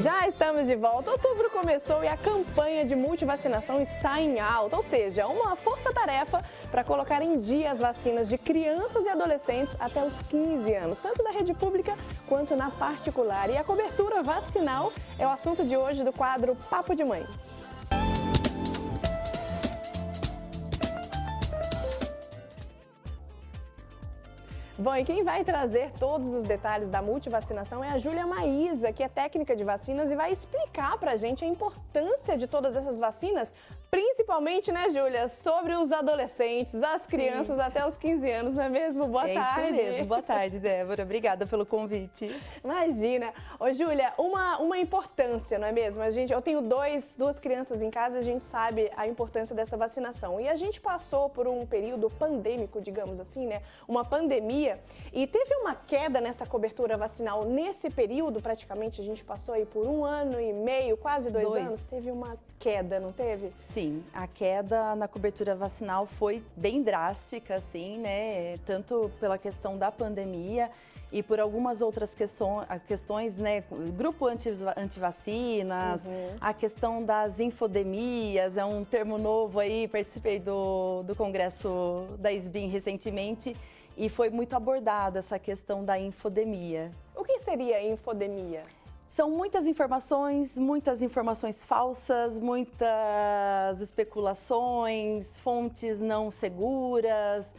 Já estamos de volta. Outubro começou e a campanha de multivacinação está em alta, ou seja, uma força-tarefa para colocar em dia as vacinas de crianças e adolescentes até os 15 anos, tanto da rede pública quanto na particular. E a cobertura vacinal é o assunto de hoje do quadro Papo de Mãe. Bom, e quem vai trazer todos os detalhes da multivacinação é a Júlia Maísa, que é técnica de vacinas e vai explicar pra gente a importância de todas essas vacinas, principalmente, né, Júlia, sobre os adolescentes, as crianças até os 15 anos, não é mesmo? Boa tarde. Isso mesmo. Boa tarde, Débora. Obrigada pelo convite. Imagina. Ô, Júlia, uma importância, não é mesmo? Eu tenho duas crianças em casa, a gente sabe a importância dessa vacinação. E a gente passou por um período pandêmico, digamos assim, né? Uma pandemia. E teve uma queda nessa cobertura vacinal nesse período, praticamente a gente passou aí por 1 ano e meio, quase 2 anos. Teve uma queda, não teve? Sim, a queda na cobertura vacinal foi bem drástica, assim, né? Tanto pela questão da pandemia e por algumas outras questões, né? Grupo antivacinas, a questão das infodemias, é um termo novo aí, participei do congresso da SBIM recentemente e foi muito abordada essa questão da infodemia. O que seria a infodemia? São muitas informações falsas, muitas especulações, fontes não seguras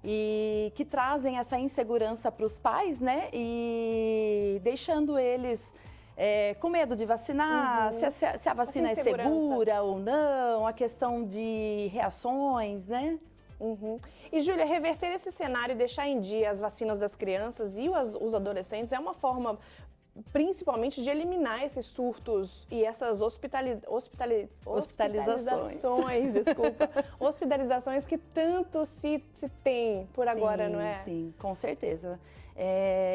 e que trazem essa insegurança para os pais, né? E deixando eles com medo de vacinar, se a vacina é segura ou não, a questão de reações, né? E, Júlia, reverter esse cenário e deixar em dia as vacinas das crianças e os adolescentes é uma forma principalmente de eliminar esses surtos e essas hospitalizações que tanto se tem por agora, não é? Sim, com certeza.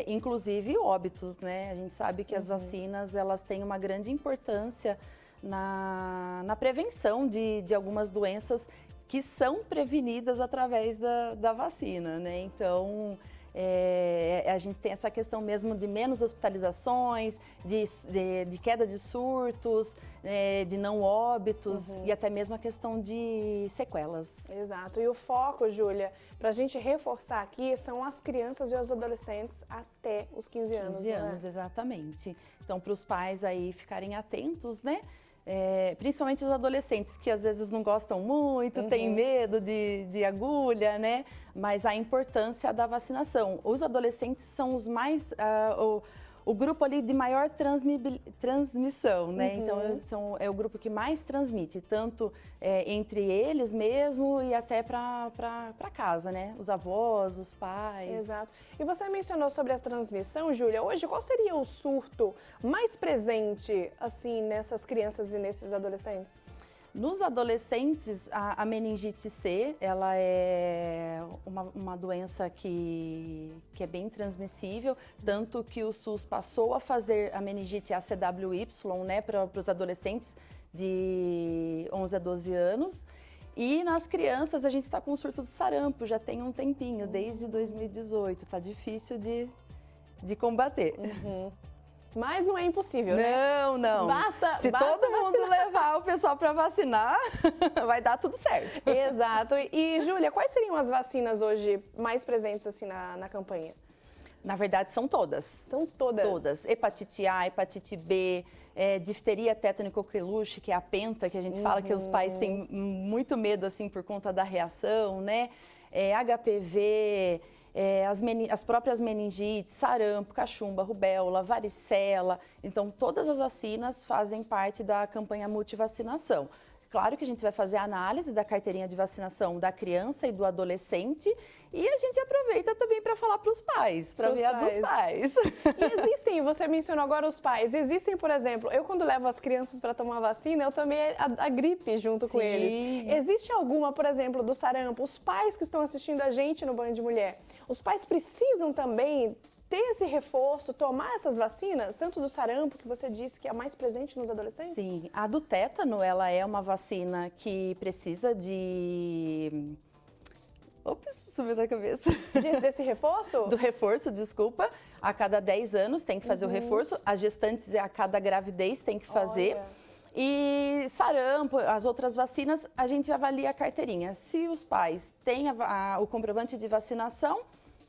Inclusive óbitos, né? A gente sabe que as vacinas, elas têm uma grande importância na prevenção de algumas doenças que são prevenidas através da vacina, né? Então, a gente tem essa questão mesmo de menos hospitalizações, de queda de surtos, de não óbitos e até mesmo a questão de sequelas. Exato. E o foco, Júlia, para a gente reforçar aqui, são as crianças e os adolescentes até os 15 anos. 15 anos, exatamente. Então, para os pais aí ficarem atentos, né? Principalmente os adolescentes que às vezes não gostam muito, têm medo de agulha, né? Mas a importância da vacinação. Os adolescentes são os mais, o grupo ali de maior transmissão, né? Então é o grupo que mais transmite, tanto entre eles mesmo e até para casa, né? Os avós, os pais. Exato. E você mencionou sobre a transmissão, Júlia. Hoje, qual seria o surto mais presente, assim, nessas crianças e nesses adolescentes? Nos adolescentes, a meningite C, ela é uma doença que é bem transmissível, tanto que o SUS passou a fazer a meningite ACWY, né, para os adolescentes de 11 a 12 anos. E nas crianças, a gente está com o surto do sarampo, já tem um tempinho, desde 2018, tá difícil de combater. Mas não é impossível, né? Não. Se todo mundo levar o pessoal para vacinar, vai dar tudo certo. Exato. E, Júlia, quais seriam as vacinas hoje mais presentes assim na campanha? Na verdade, são todas. São todas? Todas. Hepatite A, hepatite B, difteria, tétano e coqueluche, que é a penta, que a gente fala que os pais têm muito medo, assim, por conta da reação, né? HPV... as próprias meningites, sarampo, cachumba, rubéola, varicela. Então, todas as vacinas fazem parte da campanha multivacinação. Claro que a gente vai fazer a análise da carteirinha de vacinação da criança e do adolescente e a gente aproveita também para falar para os pais, para ver a dos pais. E existem, você mencionou agora os pais, existem, por exemplo, eu quando levo as crianças para tomar vacina, eu tomei a gripe junto com eles. Existe alguma, por exemplo, do sarampo? Os pais que estão assistindo a gente no Banho de Mulher, os pais precisam também ter esse reforço, tomar essas vacinas, tanto do sarampo, que você disse que é a mais presente nos adolescentes? Sim, a do tétano, ela é uma vacina que precisa de... sumiu da cabeça. Desse reforço? Do reforço, desculpa. A cada 10 anos tem que fazer o reforço. As gestantes a cada gravidez tem que fazer. Olha. E sarampo, as outras vacinas, a gente avalia a carteirinha. Se os pais têm o comprovante de vacinação,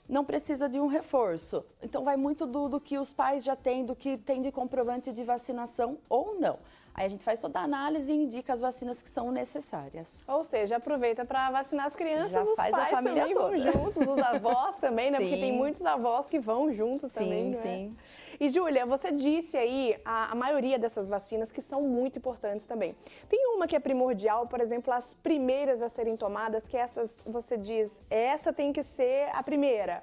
não precisa de um reforço. Então vai muito do que os pais já têm, do que tem de comprovante de vacinação ou não. Aí a gente faz toda a análise e indica as vacinas que são necessárias. Ou seja, aproveita para vacinar as crianças, já os faz pais a família também toda. vão juntos, os avós também, né? Sim. Porque tem muitos avós que vão juntos também, não é? Sim. E, Júlia, você disse aí a maioria dessas vacinas que são muito importantes também. Tem uma que é primordial, por exemplo, as primeiras a serem tomadas, que essas, você diz, essa tem que ser a primeira.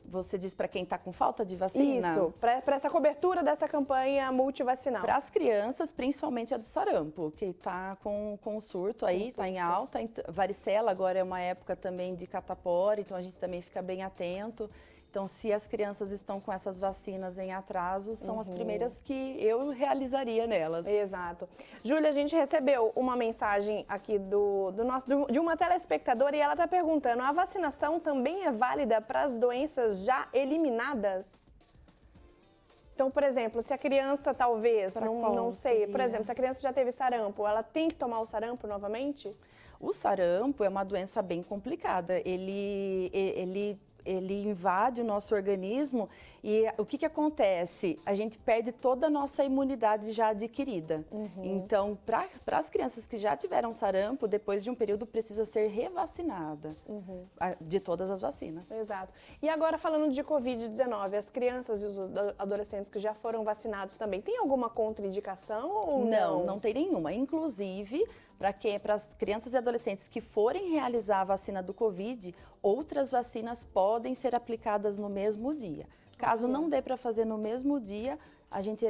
Você diz para quem está com falta de vacina? Isso, para essa cobertura dessa campanha multivacinal. Para as crianças, principalmente a do sarampo, que está com surto aí, está em alta. Varicela agora é uma época também de catapora, então a gente também fica bem atento. Então, se as crianças estão com essas vacinas em atraso, são as primeiras que eu realizaria nelas. Exato. Júlia, a gente recebeu uma mensagem aqui de uma telespectadora e ela está perguntando, a vacinação também é válida para as doenças já eliminadas? Então, por exemplo, se a criança talvez, não sei, por exemplo, se a criança já teve sarampo, ela tem que tomar o sarampo novamente? O sarampo é uma doença bem complicada. Ele invade o nosso organismo e o que acontece? A gente perde toda a nossa imunidade já adquirida. Então, para as crianças que já tiveram sarampo, depois de um período precisa ser revacinada de todas as vacinas. Exato. E agora falando de Covid-19, as crianças e os adolescentes que já foram vacinados também, tem alguma contraindicação ou não? Não tem nenhuma. Inclusive, para as crianças e adolescentes que forem realizar a vacina do Covid, outras vacinas podem ser aplicadas no mesmo dia. Caso não dê para fazer no mesmo dia, a gente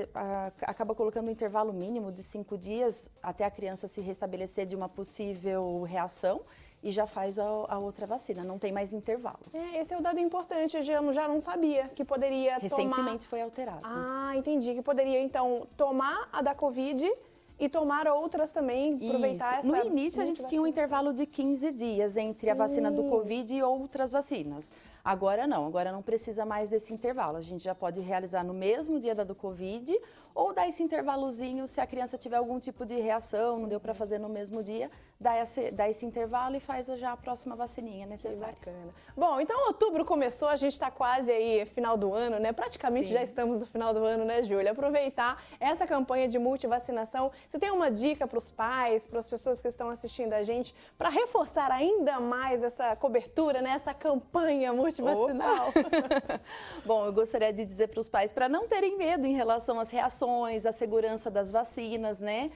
acaba colocando um intervalo mínimo de 5 dias até a criança se restabelecer de uma possível reação e já faz a outra vacina, não tem mais intervalo. Esse é o dado importante, eu já não sabia que poderia Recentemente foi alterado. Ah, entendi, que poderia então tomar a da Covid e tomar outras também, aproveitar essa... No início a gente tinha um intervalo de 15 dias entre a vacina do Covid e outras vacinas. Agora não precisa mais desse intervalo. A gente já pode realizar no mesmo dia da do Covid ou dar esse intervalozinho se a criança tiver algum tipo de reação, não deu para fazer no mesmo dia, dá esse intervalo e faz já a próxima vacininha necessária. Que bacana. Bom, então outubro começou, a gente está quase aí final do ano, né? Praticamente já estamos no final do ano, né, Júlia? Aproveitar essa campanha de multivacinação. Você tem uma dica para os pais, para as pessoas que estão assistindo a gente, para reforçar ainda mais essa cobertura, né? Essa campanha multivacinal? Bom, eu gostaria de dizer para os pais para não terem medo em relação às reações, à segurança das vacinas, né?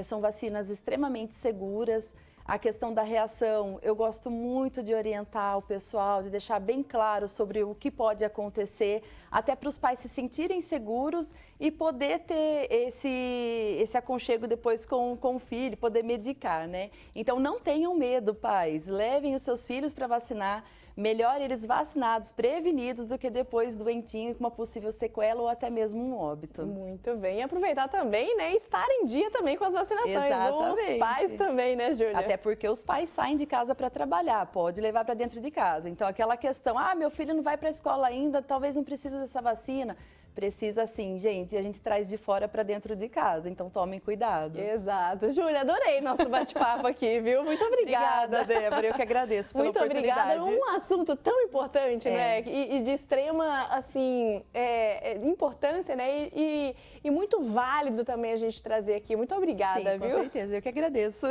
São vacinas extremamente seguras. A questão da reação, eu gosto muito de orientar o pessoal, de deixar bem claro sobre o que pode acontecer, até para os pais se sentirem seguros e poder ter esse aconchego depois com o filho, poder medicar, né? Então não tenham medo, pais, levem os seus filhos para vacinar. Melhor eles vacinados, prevenidos, do que depois doentinho com uma possível sequela ou até mesmo um óbito. Muito bem. E aproveitar também, né? Estar em dia também com as vacinações. Exatamente. Os pais também, né, Júlia? Até porque os pais saem de casa para trabalhar, pode levar para dentro de casa. Então, aquela questão, meu filho não vai para a escola ainda, talvez não precise dessa vacina. Precisa sim, gente, e a gente traz de fora para dentro de casa, então tomem cuidado. Exato. Júlia, adorei nosso bate-papo aqui, viu? Muito obrigada. Obrigada, Débora, eu que agradeço pela oportunidade. Muito obrigada. Um assunto tão importante, né? E de extrema, assim, importância, né? E muito válido também a gente trazer aqui. Muito obrigada, sim, viu? Com certeza, eu que agradeço.